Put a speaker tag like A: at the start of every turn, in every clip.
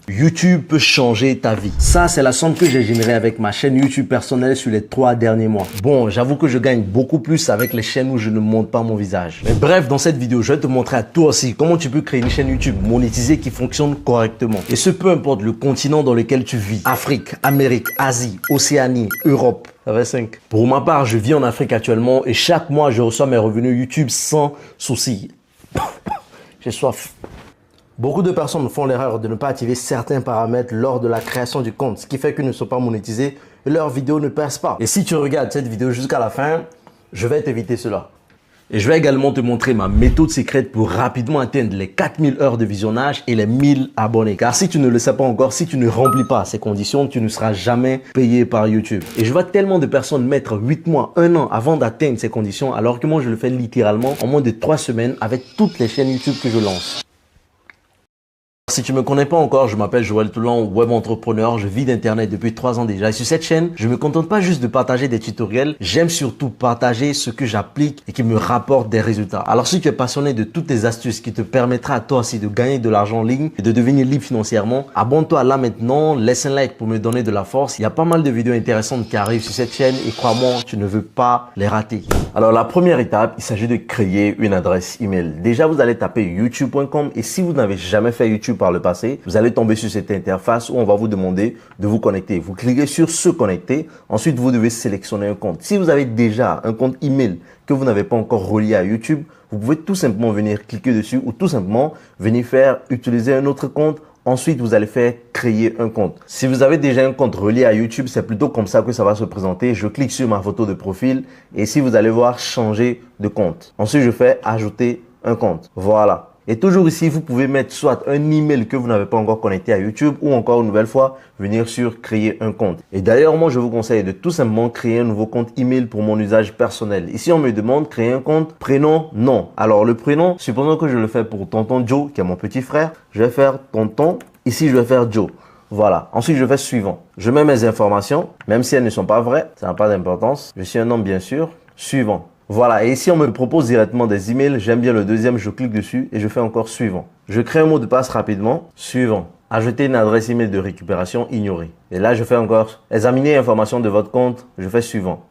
A: YouTube peut changer ta vie. Ça, c'est la somme que j'ai générée avec ma chaîne YouTube personnelle sur les 3 derniers mois. Bon, j'avoue que je gagne beaucoup plus avec les chaînes où je ne montre pas mon visage. Mais bref, dans cette vidéo, je vais te montrer à toi aussi comment tu peux créer une chaîne YouTube monétisée qui fonctionne correctement. Et ce, peu importe le continent dans lequel tu vis. Afrique, Amérique, Asie, Océanie, Europe. Ça fait 5. Pour ma part, je vis en Afrique actuellement et chaque mois, je reçois mes revenus YouTube sans souci. J'ai soif. Beaucoup de personnes font l'erreur de ne pas activer certains paramètres lors de la création du compte, ce qui fait qu'ils ne sont pas monétisés et leurs vidéos ne percent pas. Et si tu regardes cette vidéo jusqu'à la fin, je vais t'éviter cela. Et je vais également te montrer ma méthode secrète pour rapidement atteindre les 4000 heures de visionnage et les 1000 abonnés. Car si tu ne le sais pas encore, si tu ne remplis pas ces conditions, tu ne seras jamais payé par YouTube. Et je vois tellement de personnes mettre 8 mois, 1 an avant d'atteindre ces conditions, alors que moi je le fais littéralement en moins de 3 semaines avec toutes les chaînes YouTube que je lance. Si tu me connais pas encore, je m'appelle Joël Toulon, web entrepreneur, je vis d'internet depuis 3 ans déjà. Et sur cette chaîne, je me contente pas juste de partager des tutoriels, j'aime surtout partager ce que j'applique et qui me rapporte des résultats. Alors si tu es passionné de toutes les astuces qui te permettra à toi aussi de gagner de l'argent en ligne et de devenir libre financièrement, abonne-toi là maintenant, laisse un like pour me donner de la force. Il y a pas mal de vidéos intéressantes qui arrivent sur cette chaîne et crois-moi, tu ne veux pas les rater. Alors la première étape, il s'agit de créer une adresse email. Déjà, vous allez taper youtube.com et si vous n'avez jamais fait YouTube par le passé, vous allez tomber sur cette interface où on va vous demander de vous connecter. Vous cliquez sur se connecter. Ensuite, vous devez sélectionner un compte. Si vous avez déjà un compte email que vous n'avez pas encore relié à YouTube, vous pouvez tout simplement venir cliquer dessus ou tout simplement venir utiliser un autre compte. Ensuite, vous allez faire créer un compte. Si vous avez déjà un compte relié à YouTube, c'est plutôt comme ça que ça va se présenter. Je clique sur ma photo de profil et ici, vous allez voir changer de compte. Ensuite, je fais ajouter un compte. Voilà. Et toujours ici, vous pouvez mettre soit un email que vous n'avez pas encore connecté à YouTube ou encore une nouvelle fois, venir sur créer un compte. Et d'ailleurs, moi, je vous conseille de tout simplement créer un nouveau compte email pour mon usage personnel. Ici, on me demande créer un compte prénom, nom. Alors, le prénom, supposons que je le fais pour tonton Joe, qui est mon petit frère. Je vais faire tonton. Ici, je vais faire Joe. Voilà. Ensuite, je fais suivant. Je mets mes informations, même si elles ne sont pas vraies. Ça n'a pas d'importance. Je suis un homme, bien sûr. Suivant. Voilà, et ici on me propose directement des emails, j'aime bien le deuxième, je clique dessus et je fais encore suivant. Je crée un mot de passe rapidement, suivant. Ajouter une adresse email de récupération, ignorer. Et là je fais encore examiner l'information de votre compte, je fais suivant.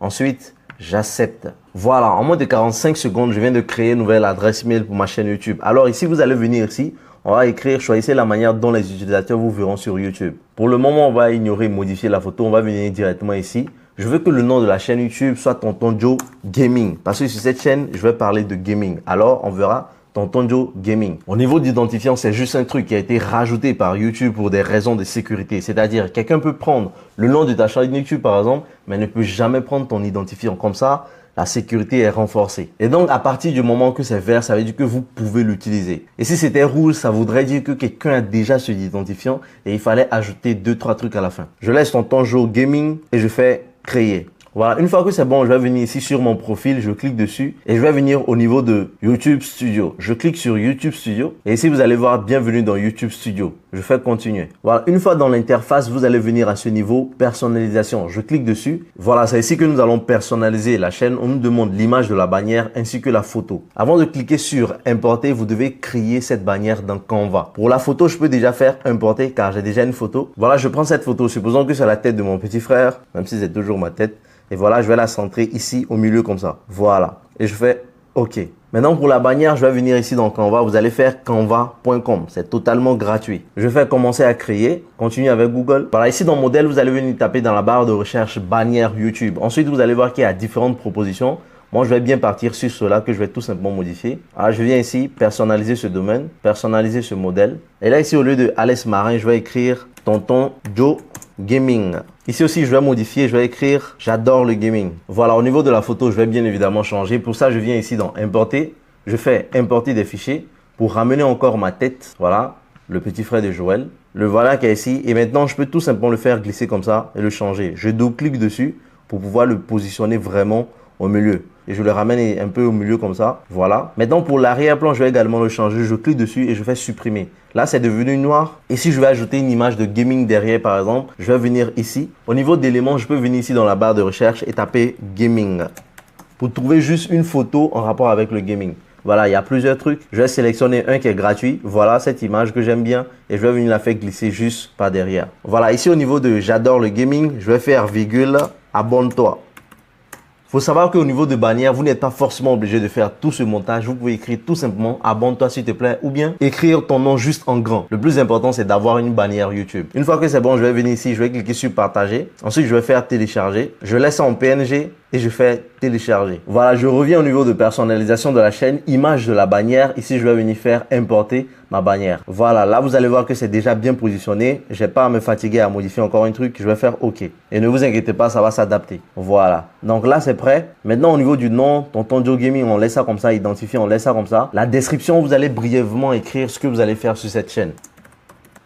A: Ensuite, j'accepte. Voilà, en moins de 45 secondes, je viens de créer une nouvelle adresse email pour ma chaîne YouTube. Alors ici, vous allez venir ici, on va écrire, choisissez la manière dont les utilisateurs vous verront sur YouTube. Pour le moment, on va ignorer, modifier la photo, on va venir directement ici. Je veux que le nom de la chaîne YouTube soit Tonton Joe Gaming. Parce que sur cette chaîne, je vais parler de gaming. Alors, on verra Tonton Joe Gaming. Au niveau d'identifiant, c'est juste un truc qui a été rajouté par YouTube pour des raisons de sécurité. C'est-à-dire, quelqu'un peut prendre le nom de ta chaîne YouTube, par exemple, mais ne peut jamais prendre ton identifiant. Comme ça, la sécurité est renforcée. Et donc, à partir du moment que c'est vert, ça veut dire que vous pouvez l'utiliser. Et si c'était rouge, ça voudrait dire que quelqu'un a déjà ce identifiant et il fallait ajouter 2-3 trucs à la fin. Je laisse Tonton Joe Gaming et je fais créer. Voilà, une fois que c'est bon, je vais venir ici sur mon profil, je clique dessus et je vais venir au niveau de YouTube Studio. Je clique sur YouTube Studio et ici vous allez voir bienvenue dans YouTube Studio. Je fais continuer. Voilà, une fois dans l'interface, vous allez venir à ce niveau personnalisation. Je clique dessus. Voilà, c'est ici que nous allons personnaliser la chaîne. On nous demande l'image de la bannière ainsi que la photo. Avant de cliquer sur importer, vous devez créer cette bannière dans Canva. Pour la photo, je peux déjà faire importer car j'ai déjà une photo. Voilà, je prends cette photo. Supposons que c'est la tête de mon petit frère, même si c'est toujours ma tête. Et voilà, je vais la centrer ici au milieu comme ça. Voilà. Et je fais OK. Maintenant, pour la bannière, je vais venir ici dans Canva. Vous allez faire canva.com. C'est totalement gratuit. Je vais commencer à créer. Continuer avec Google. Voilà, ici dans modèle, vous allez venir taper dans la barre de recherche bannière YouTube. Ensuite, vous allez voir qu'il y a différentes propositions. Moi, je vais bien partir sur cela que je vais tout simplement modifier. Alors, je viens ici, personnaliser ce domaine, personnaliser ce modèle. Et là, ici, au lieu de Alex Marin, je vais écrire Tonton Joe Gaming. Ici aussi, je vais modifier, je vais écrire j'adore le gaming. Voilà, au niveau de la photo, je vais bien évidemment changer. Pour ça, je viens ici dans importer. Je fais importer des fichiers pour ramener encore ma tête. Voilà, le petit frère de Joël. Le voilà qui est ici. Et maintenant, je peux tout simplement le faire glisser comme ça et le changer. Je double-clique dessus pour pouvoir le positionner vraiment au milieu. Et je le ramène un peu au milieu comme ça. Voilà. Maintenant, pour l'arrière-plan, je vais également le changer. Je clique dessus et je fais supprimer. Là, c'est devenu noir. Et si je vais ajouter une image de gaming derrière, par exemple, je vais venir ici. Au niveau d'éléments, je peux venir ici dans la barre de recherche et taper gaming. Pour trouver juste une photo en rapport avec le gaming. Voilà, il y a plusieurs trucs. Je vais sélectionner un qui est gratuit. Voilà cette image que j'aime bien et je vais venir la faire glisser juste par derrière. Voilà, ici au niveau de j'adore le gaming, je vais faire virgule, abonne-toi. Il faut savoir qu'au niveau de bannière, vous n'êtes pas forcément obligé de faire tout ce montage. Vous pouvez écrire tout simplement abonne-toi s'il te plaît ou bien écrire ton nom juste en grand. Le plus important, c'est d'avoir une bannière YouTube. Une fois que c'est bon, je vais venir ici, je vais cliquer sur partager. Ensuite, je vais faire télécharger. Je laisse en PNG et je fais télécharger. Voilà, je reviens au niveau de personnalisation de la chaîne, image de la bannière. Ici, je vais venir faire importer ma bannière. Voilà, là, vous allez voir que c'est déjà bien positionné. Je n'ai pas à me fatiguer à modifier encore un truc. Je vais faire OK. Et ne vous inquiétez pas, ça va s'adapter. Voilà. Donc là, c'est prêt. Maintenant, au niveau du nom, Tonton Joe Gaming, on laisse ça comme ça, identifié, on laisse ça comme ça. La description, vous allez brièvement écrire ce que vous allez faire sur cette chaîne.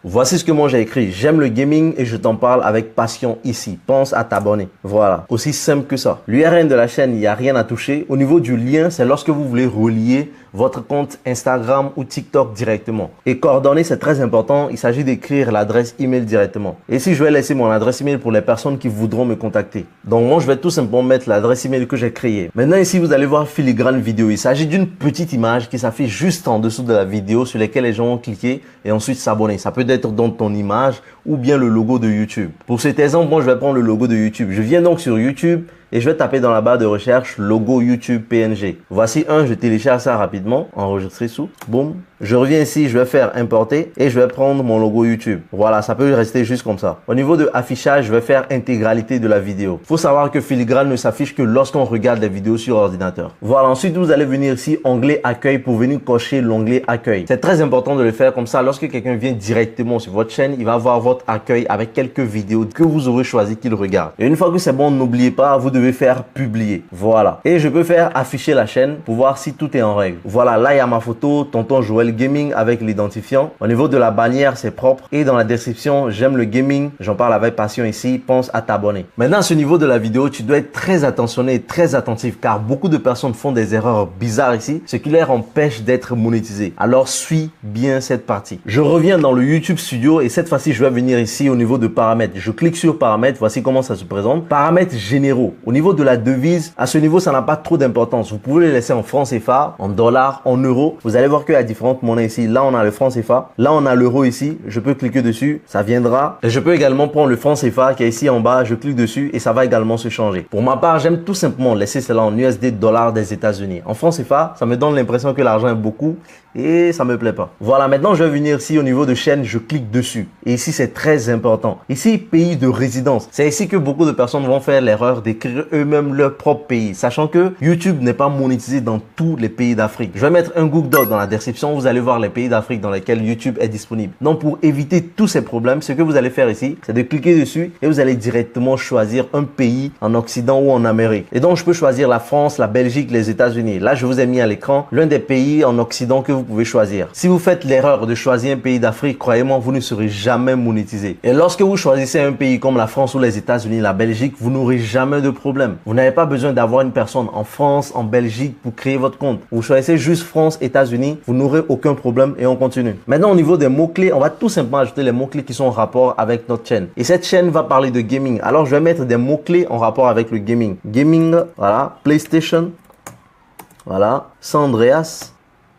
A: Voici ce que moi j'ai écrit. J'aime le gaming et je t'en parle avec passion ici. Pense à t'abonner. Voilà. Aussi simple que ça. L'URL de la chaîne, il n'y a rien à toucher. Au niveau du lien, c'est lorsque vous voulez relier votre compte Instagram ou TikTok directement. Et coordonnées, c'est très important. Il s'agit d'écrire l'adresse email directement. Et ici, je vais laisser mon adresse email pour les personnes qui voudront me contacter. Donc moi, je vais tout simplement mettre l'adresse email que j'ai créée. Maintenant, ici, vous allez voir filigrane vidéo. Il s'agit d'une petite image qui s'affiche juste en dessous de la vidéo sur laquelle les gens vont cliquer et ensuite s'abonner. Ça peut être dans ton image ou bien le logo de YouTube. Pour cet exemple, moi, je vais prendre le logo de YouTube. Je viens donc sur YouTube et je vais taper dans la barre de recherche logo YouTube PNG. Voici un, je télécharge ça rapidement, enregistrer sous, boum. Je reviens ici, je vais faire importer et je vais prendre mon logo YouTube. Voilà, ça peut rester juste comme ça. Au niveau de affichage, je vais faire intégralité de la vidéo. Il faut savoir que filigrane ne s'affiche que lorsqu'on regarde des vidéos sur ordinateur. Voilà, ensuite vous allez venir ici, onglet accueil pour venir cocher l'onglet accueil. C'est très important de le faire comme ça. Lorsque quelqu'un vient directement sur votre chaîne, il va voir votre accueil avec quelques vidéos que vous aurez choisi qu'il regarde. Et une fois que c'est bon, n'oubliez pas, vous devez faire publier. Voilà. Et je peux faire afficher la chaîne pour voir si tout est en règle. Voilà, là il y a ma photo, Tonton Joël Gaming avec l'identifiant. Au niveau de la bannière, c'est propre. Et dans la description, j'aime le gaming. J'en parle avec passion ici. Pense à t'abonner. Maintenant, à ce niveau de la vidéo, tu dois être très attentionné et très attentif car beaucoup de personnes font des erreurs bizarres ici, ce qui leur empêche d'être monétisés. Alors, suis bien cette partie. Je reviens dans le YouTube Studio et cette fois-ci, je vais venir ici au niveau de paramètres. Je clique sur paramètres. Voici comment ça se présente. Paramètres généraux. Au niveau de la devise, à ce niveau, ça n'a pas trop d'importance. Vous pouvez les laisser en francs CFA, en dollars, en euros. Vous allez voir qu'il y a différentes monnaies ici. Là, on a le franc CFA. Là, on a l'euro ici. Je peux cliquer dessus. Ça viendra. Et je peux également prendre le franc CFA qui est ici en bas. Je clique dessus et ça va également se changer. Pour ma part, j'aime tout simplement laisser cela en USD dollars des États-Unis. En franc CFA, ça me donne l'impression que l'argent est beaucoup et ça me plaît pas. Voilà, maintenant, je vais venir ici au niveau de chaîne. Je clique dessus. Et ici, c'est très important. Ici, pays de résidence. C'est ici que beaucoup de personnes vont faire l'erreur d'écrire eux-mêmes leur propre pays, sachant que YouTube n'est pas monétisé dans tous les pays d'Afrique. Je vais mettre un Google Doc dans la description. Vous allez voir les pays d'Afrique dans lesquels YouTube est disponible. Donc, pour éviter tous ces problèmes, ce que vous allez faire ici, c'est de cliquer dessus et vous allez directement choisir un pays en Occident ou en Amérique. Et donc, je peux choisir la France, la Belgique, les États-Unis. Là, je vous ai mis à l'écran l'un des pays en Occident que vous pouvez choisir. Si vous faites l'erreur de choisir un pays d'Afrique, croyez-moi, vous ne serez jamais monétisé. Et lorsque vous choisissez un pays comme la France ou les États-Unis, la Belgique, vous n'aurez jamais de problème. Vous n'avez pas besoin d'avoir une personne en France, en Belgique pour créer votre compte. Vous choisissez juste France, États-Unis, vous n'aurez aucun problème et on continue. Maintenant, au niveau des mots-clés, on va tout simplement ajouter les mots-clés qui sont en rapport avec notre chaîne. Et cette chaîne va parler de gaming. Alors, je vais mettre des mots-clés en rapport avec le gaming. Gaming, voilà, PlayStation, voilà, San Andreas.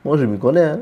A: Moi, je m'y connais, hein.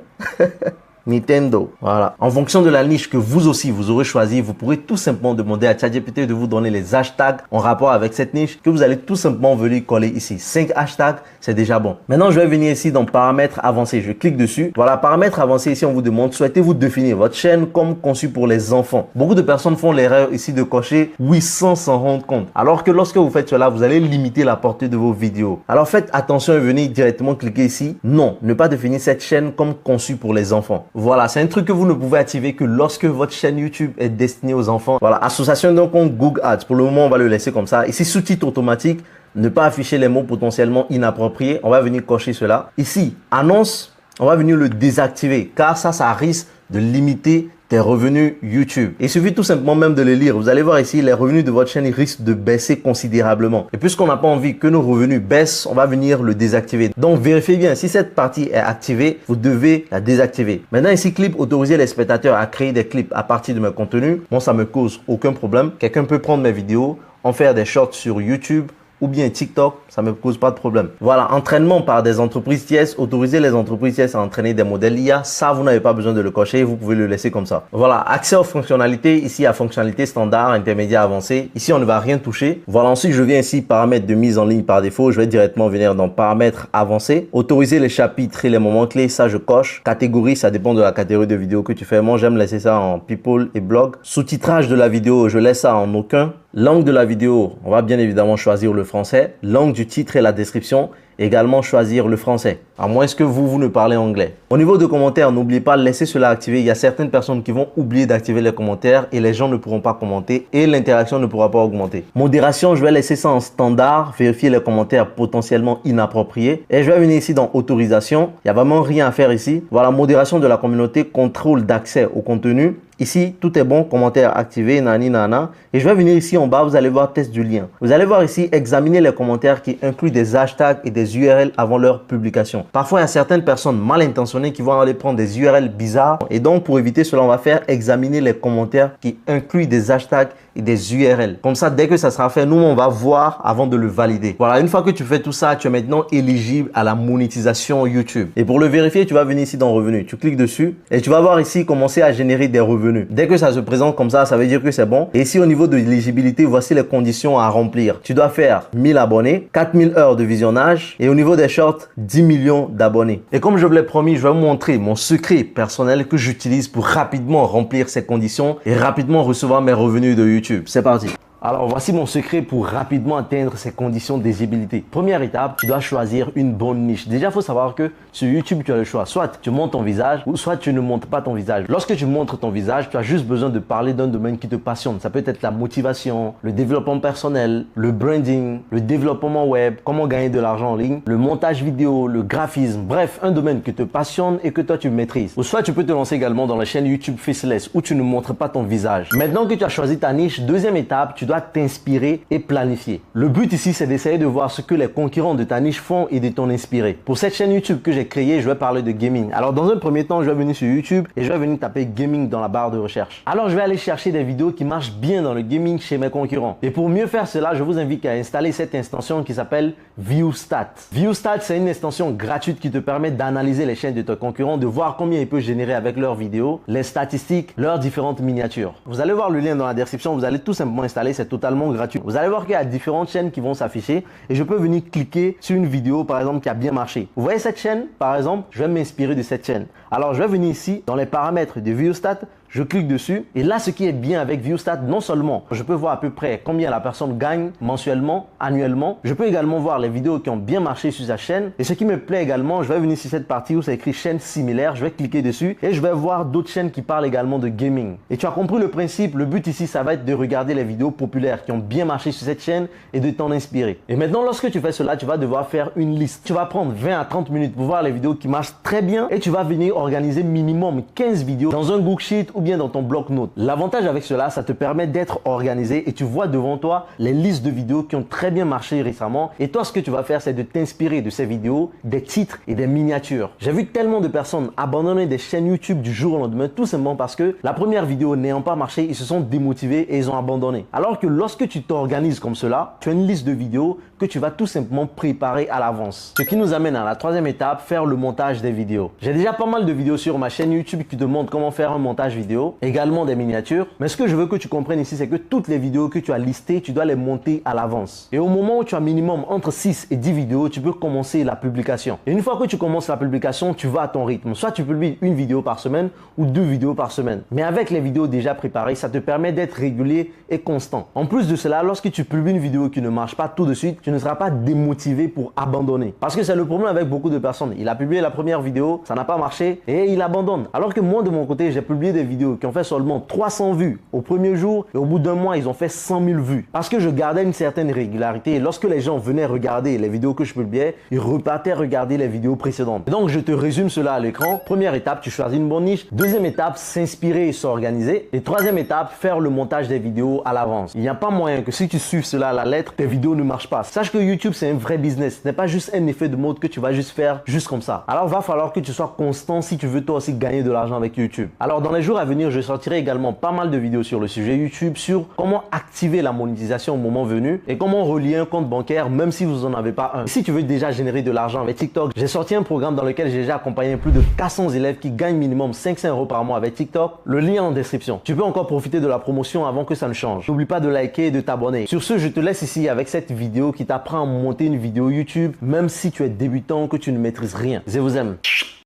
A: Nintendo. Voilà. En fonction de la niche que vous aussi vous aurez choisi, vous pourrez tout simplement demander à ChatGPT de vous donner les hashtags en rapport avec cette niche que vous allez tout simplement venir coller ici. 5 hashtags, c'est déjà bon. Maintenant, je vais venir ici dans paramètres avancés. Je clique dessus. Voilà, paramètres avancés. Ici, on vous demande, souhaitez-vous définir votre chaîne comme conçue pour les enfants? Beaucoup de personnes font l'erreur ici de cocher oui sans s'en rendre compte. Alors que lorsque vous faites cela, vous allez limiter la portée de vos vidéos. Alors faites attention et venez directement cliquer ici. Non, ne pas définir cette chaîne comme conçue pour les enfants. Voilà, c'est un truc que vous ne pouvez activer que lorsque votre chaîne YouTube est destinée aux enfants. Voilà, association d'un compte Google Ads. Pour le moment, on va le laisser comme ça. Ici, sous-titres automatiques, ne pas afficher les mots potentiellement inappropriés. On va venir cocher cela. Ici, annonce, on va venir le désactiver car ça risque de limiter tes revenus YouTube. Il suffit tout simplement même de les lire. Vous allez voir ici, les revenus de votre chaîne risquent de baisser considérablement. Et puisqu'on n'a pas envie que nos revenus baissent, on va venir le désactiver. Donc, vérifiez bien, si cette partie est activée, vous devez la désactiver. Maintenant, ici, clip, autoriser les spectateurs à créer des clips à partir de mes contenus. Bon, ça me cause aucun problème. Quelqu'un peut prendre mes vidéos, en faire des shorts sur YouTube ou bien TikTok, ça me pose pas de problème. Voilà, entraînement par des entreprises tierces, autoriser les entreprises tierces à entraîner des modèles IA, ça vous n'avez pas besoin de le cocher, vous pouvez le laisser comme ça. Voilà, accès aux fonctionnalités, ici à fonctionnalités standard, intermédiaire, avancé. Ici on ne va rien toucher. Voilà, ensuite je viens ici paramètres de mise en ligne par défaut, je vais directement venir dans paramètres avancés. Autoriser les chapitres et les moments clés, ça je coche. Catégorie, ça dépend de la catégorie de vidéo que tu fais. Moi j'aime laisser ça en people et blog. Sous-titrage de la vidéo, je laisse ça en aucun. Langue de la vidéo, on va bien évidemment choisir le français. Langue du titre et la description, également choisir le français. À moins que vous ne parlez anglais. Au niveau de commentaires, n'oubliez pas de laisser cela activé. Il y a certaines personnes qui vont oublier d'activer les commentaires et les gens ne pourront pas commenter et l'interaction ne pourra pas augmenter. Modération, je vais laisser ça en standard, vérifier les commentaires potentiellement inappropriés. Et je vais venir ici dans autorisation. Il n'y a vraiment rien à faire ici. Voilà, modération de la communauté, contrôle d'accès au contenu. Ici, tout est bon, commentaire activé, nani nana. Et je vais venir ici en bas, vous allez voir test du lien. Vous allez voir ici, examiner les commentaires qui incluent des hashtags et des URL avant leur publication. Parfois, il y a certaines personnes mal intentionnées qui vont aller prendre des URL bizarres. Et donc, pour éviter cela, on va faire examiner les commentaires qui incluent des hashtags et des URL. Comme ça, dès que ça sera fait, nous, on va voir avant de le valider. Voilà, une fois que tu fais tout ça, tu es maintenant éligible à la monétisation YouTube. Et pour le vérifier, tu vas venir ici dans Revenus. Tu cliques dessus et tu vas voir ici commencer à générer des revenus. Dès que ça se présente comme ça veut dire que c'est bon. Et ici, au niveau de l'éligibilité, voici les conditions à remplir. Tu dois faire 1000 abonnés, 4000 heures de visionnage et au niveau des shorts, 10 millions d'abonnés. Et comme je vous l'ai promis, je vais vous montrer mon secret personnel que j'utilise pour rapidement remplir ces conditions et rapidement recevoir mes revenus de YouTube. C'est parti. Alors, voici mon secret pour rapidement atteindre ces conditions d'éligibilité. Première étape, tu dois choisir une bonne niche. Déjà, il faut savoir que sur YouTube, tu as le choix. Soit tu montres ton visage ou soit tu ne montres pas ton visage. Lorsque tu montres ton visage, tu as juste besoin de parler d'un domaine qui te passionne. Ça peut être la motivation, le développement personnel, le branding, le développement web, comment gagner de l'argent en ligne, le montage vidéo, le graphisme. Bref, un domaine qui te passionne et que toi, tu maîtrises. Ou soit tu peux te lancer également dans la chaîne YouTube Faceless où tu ne montres pas ton visage. Maintenant que tu as choisi ta niche, deuxième étape, tu dois t'inspirer et planifier. Le but ici, c'est d'essayer de voir ce que les concurrents de ta niche font et de t'en inspirer. Pour cette chaîne YouTube que j'ai créée, je vais parler de gaming. Alors, dans un premier temps, je vais venir sur YouTube et je vais venir taper gaming dans la barre de recherche. Alors, je vais aller chercher des vidéos qui marchent bien dans le gaming chez mes concurrents. Et pour mieux faire cela, je vous invite à installer cette extension qui s'appelle ViewStat. ViewStat, c'est une extension gratuite qui te permet d'analyser les chaînes de tes concurrents, de voir combien ils peuvent générer avec leurs vidéos, les statistiques, leurs différentes miniatures. Vous allez voir le lien dans la description, vous allez tout simplement installer, c'est totalement gratuit. Vous allez voir qu'il y a différentes chaînes qui vont s'afficher et je peux venir cliquer sur une vidéo par exemple qui a bien marché. Vous voyez cette chaîne par exemple, je vais m'inspirer de cette chaîne. Alors je vais venir ici dans les paramètres de ViewStat, je clique dessus et là ce qui est bien avec ViewStat, non seulement je peux voir à peu près combien la personne gagne mensuellement, annuellement, je peux également voir les vidéos qui ont bien marché sur sa chaîne et ce qui me plaît également, je vais venir sur cette partie où c'est écrit chaîne similaire, je vais cliquer dessus et je vais voir d'autres chaînes qui parlent également de gaming. Et tu as compris le principe, le but ici ça va être de regarder les vidéos populaires qui ont bien marché sur cette chaîne et de t'en inspirer. Et maintenant lorsque tu fais cela, tu vas devoir faire une liste. Tu vas prendre 20 à 30 minutes pour voir les vidéos qui marchent très bien et tu vas venir organiser minimum 15 vidéos dans un Google Sheet ou bien dans ton bloc-notes. L'avantage avec cela, ça te permet d'être organisé et tu vois devant toi les listes de vidéos qui ont très bien marché récemment et toi ce que tu vas faire c'est de t'inspirer de ces vidéos, des titres et des miniatures. J'ai vu tellement de personnes abandonner des chaînes YouTube du jour au lendemain tout simplement parce que la première vidéo n'ayant pas marché, ils se sont démotivés et ils ont abandonné. Alors que lorsque tu t'organises comme cela, tu as une liste de vidéos que tu vas tout simplement préparer à l'avance. Ce qui nous amène à la troisième étape, faire le montage des vidéos. J'ai déjà pas mal de vidéos sur ma chaîne YouTube qui te montrent comment faire un montage vidéo, également des miniatures. Mais ce que je veux que tu comprennes ici, c'est que toutes les vidéos que tu as listées, tu dois les monter à l'avance. Et au moment où tu as minimum entre 6 et 10 vidéos, tu peux commencer la publication. Et une fois que tu commences la publication, tu vas à ton rythme. Soit tu publies une vidéo par semaine ou 2 vidéos par semaine. Mais avec les vidéos déjà préparées, ça te permet d'être régulier et constant. En plus de cela, lorsque tu publies une vidéo qui ne marche pas tout de suite, tu ne seras pas démotivé pour abandonner. Parce que c'est le problème avec beaucoup de personnes. Il a publié la première vidéo, ça n'a pas marché et il abandonne. Alors que moi de mon côté, j'ai publié des vidéos qui ont fait seulement 300 vues au premier jour et au bout d'un mois, ils ont fait 100 000 vues. Parce que je gardais une certaine régularité et lorsque les gens venaient regarder les vidéos que je publiais, ils repartaient regarder les vidéos précédentes. Et donc, je te résume cela à l'écran. Première étape, tu choisis une bonne niche. Deuxième étape, s'inspirer et s'organiser. Et troisième étape, faire le montage des vidéos à l'avance. Il n'y a pas moyen que si tu suives cela à la lettre, tes vidéos ne marchent pas. Sache que YouTube, c'est un vrai business. Ce n'est pas juste un effet de mode que tu vas juste faire juste comme ça. Alors, il va falloir que tu sois constant si tu veux toi aussi gagner de l'argent avec YouTube. Alors, dans les jours à venir, je sortirai également pas mal de vidéos sur le sujet YouTube, sur comment activer la monétisation au moment venu et comment relier un compte bancaire même si vous n'en avez pas un. Si tu veux déjà générer de l'argent avec TikTok, j'ai sorti un programme dans lequel j'ai déjà accompagné plus de 400 élèves qui gagnent minimum 500 € par mois avec TikTok. Le lien en description. Tu peux encore profiter de la promotion avant que ça ne change. N'oublie pas de liker et de t'abonner. Sur ce, je te laisse ici avec cette vidéo qui t'apprend à monter une vidéo YouTube même si tu es débutant ou que tu ne maîtrises rien. Je vous aime.